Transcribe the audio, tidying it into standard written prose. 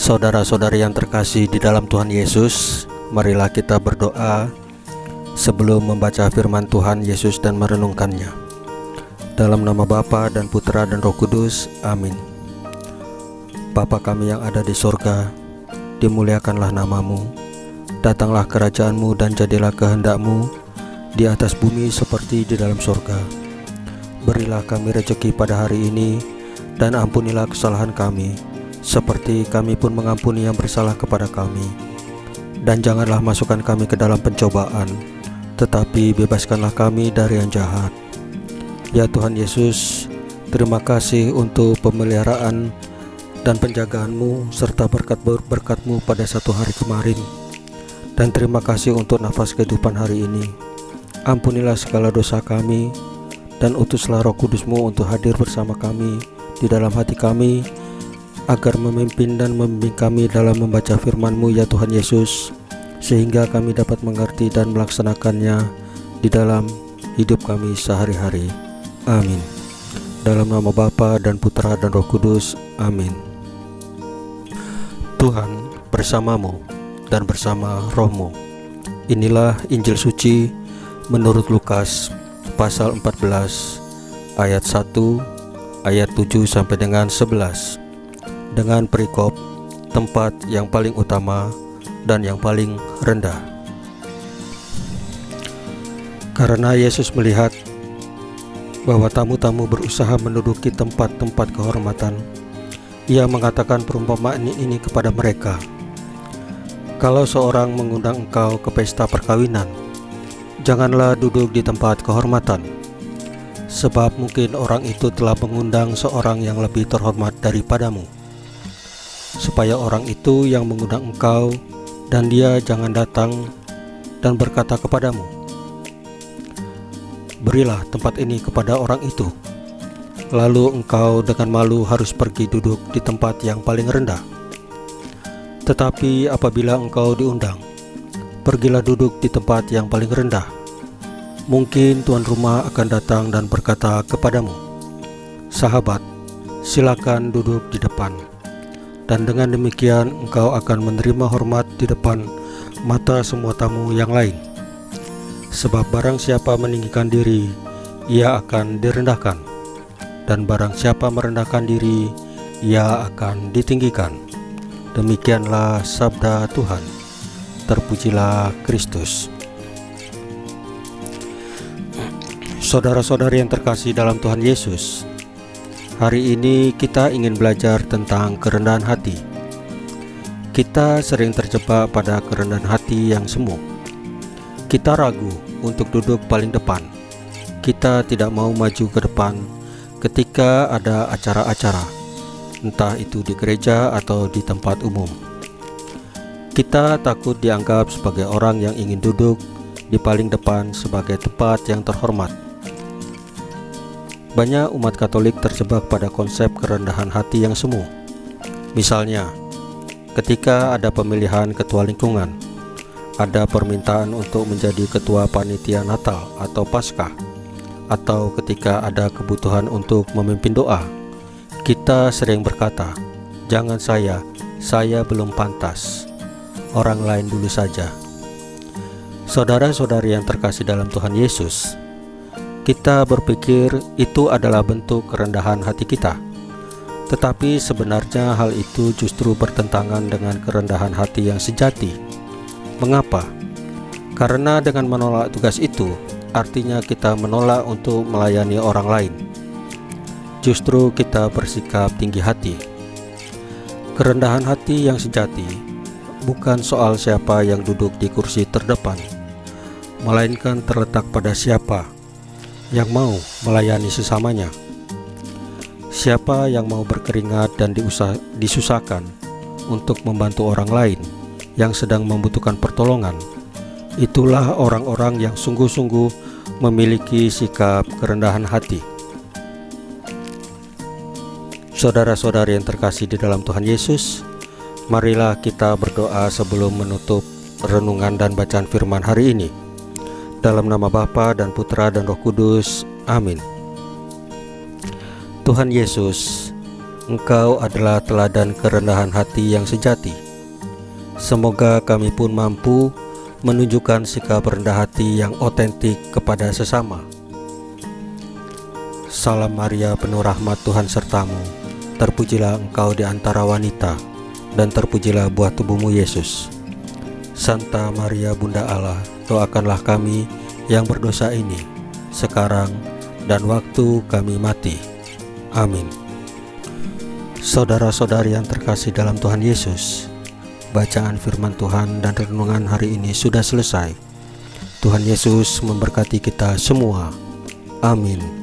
Saudara-saudari yang terkasih di dalam Tuhan Yesus, marilah kita berdoa sebelum membaca firman Tuhan Yesus dan merenungkannya. Dalam nama Bapa dan Putra dan Roh Kudus, amin. Bapa kami yang ada di sorga, dimuliakanlah namamu, datanglah kerajaanmu dan jadilah kehendakmu di atas bumi seperti di dalam sorga. Berilah kami rezeki pada hari ini, dan ampunilah kesalahan kami, seperti kami pun mengampuni yang bersalah kepada kami. Dan janganlah masukkan kami ke dalam pencobaan, tetapi bebaskanlah kami dari yang jahat. Ya Tuhan Yesus, terima kasih untuk pemeliharaan dan penjagaanmu serta berkat-berkat-Mu pada satu hari kemarin. Dan terima kasih untuk nafas kehidupan hari ini. Ampunilah segala dosa kami, dan utuslah Roh Kudus-Mu untuk hadir bersama kami di dalam hati kami, agar memimpin dan membimbing kami dalam membaca firman-Mu ya Tuhan Yesus, sehingga kami dapat mengerti dan melaksanakannya di dalam hidup kami sehari-hari. Amin. Dalam nama Bapa dan Putra dan Roh Kudus, amin. Tuhan bersamamu dan bersama rohmu. Inilah Injil suci menurut Lukas pasal 14 ayat 1, ayat 7 sampai dengan 11, dengan perikop tempat yang paling utama dan yang paling rendah. Karena Yesus melihat bahwa tamu-tamu berusaha menduduki tempat-tempat kehormatan, Ia mengatakan perumpamaan ini kepada mereka. Kalau seorang mengundang engkau ke pesta perkawinan, janganlah duduk di tempat kehormatan, sebab mungkin orang itu telah mengundang seorang yang lebih terhormat daripadamu, supaya orang itu yang mengundang engkau dan dia jangan datang dan berkata kepadamu, berilah tempat ini kepada orang itu, lalu engkau dengan malu harus pergi duduk di tempat yang paling rendah. Tetapi apabila engkau diundang, pergilah duduk di tempat yang paling rendah. Mungkin tuan rumah akan datang dan berkata kepadamu, sahabat, silakan duduk di depan. Dan dengan demikian engkau akan menerima hormat di depan mata semua tamu yang lain. Sebab barang siapa meninggikan diri, ia akan direndahkan, dan barang siapa merendahkan diri, ia akan ditinggikan. Demikianlah sabda Tuhan. Terpujilah Kristus. Saudara-saudari yang terkasih dalam Tuhan Yesus, hari ini kita ingin belajar tentang kerendahan hati. Kita sering terjebak pada kerendahan hati yang semu. Kita ragu untuk duduk paling depan. Kita tidak mau maju ke depan ketika ada acara-acara, entah itu di gereja atau di tempat umum. Kita takut dianggap sebagai orang yang ingin duduk di paling depan sebagai tempat yang terhormat. Banyak umat Katolik terjebak pada konsep kerendahan hati yang semu. Misalnya, ketika ada pemilihan ketua lingkungan, ada permintaan untuk menjadi ketua panitia Natal atau Paskah, atau ketika ada kebutuhan untuk memimpin doa, kita sering berkata, jangan saya belum pantas, orang lain dulu saja. Saudara-saudari yang terkasih dalam Tuhan Yesus, kita berpikir itu adalah bentuk kerendahan hati kita. Tetapi sebenarnya hal itu justru bertentangan dengan kerendahan hati yang sejati. Mengapa? Karena dengan menolak tugas itu, artinya kita menolak untuk melayani orang lain. Justru kita bersikap tinggi hati. Kerendahan hati yang sejati bukan soal siapa yang duduk di kursi terdepan, melainkan terletak pada siapa yang mau melayani sesamanya. Siapa yang mau berkeringat dan disusahkan untuk membantu orang lain yang sedang membutuhkan pertolongan, itulah orang-orang yang sungguh-sungguh memiliki sikap kerendahan hati. Saudara-saudari yang terkasih di dalam Tuhan Yesus, marilah kita berdoa sebelum menutup renungan dan bacaan firman hari ini. Dalam nama Bapa dan Putra dan Roh Kudus, amin. Tuhan Yesus, Engkau adalah teladan kerendahan hati yang sejati. Semoga kami pun mampu menunjukkan sikap rendah hati yang otentik kepada sesama. Salam Maria, penuh rahmat, Tuhan sertamu. Terpujilah engkau di antara wanita, dan terpujilah buah tubuhmu Yesus. Santa Maria Bunda Allah, doakanlah kami yang berdosa ini, sekarang dan waktu kami mati. Amin. Saudara-saudari yang terkasih dalam Tuhan Yesus, bacaan firman Tuhan dan renungan hari ini sudah selesai. Tuhan Yesus memberkati kita semua. Amin.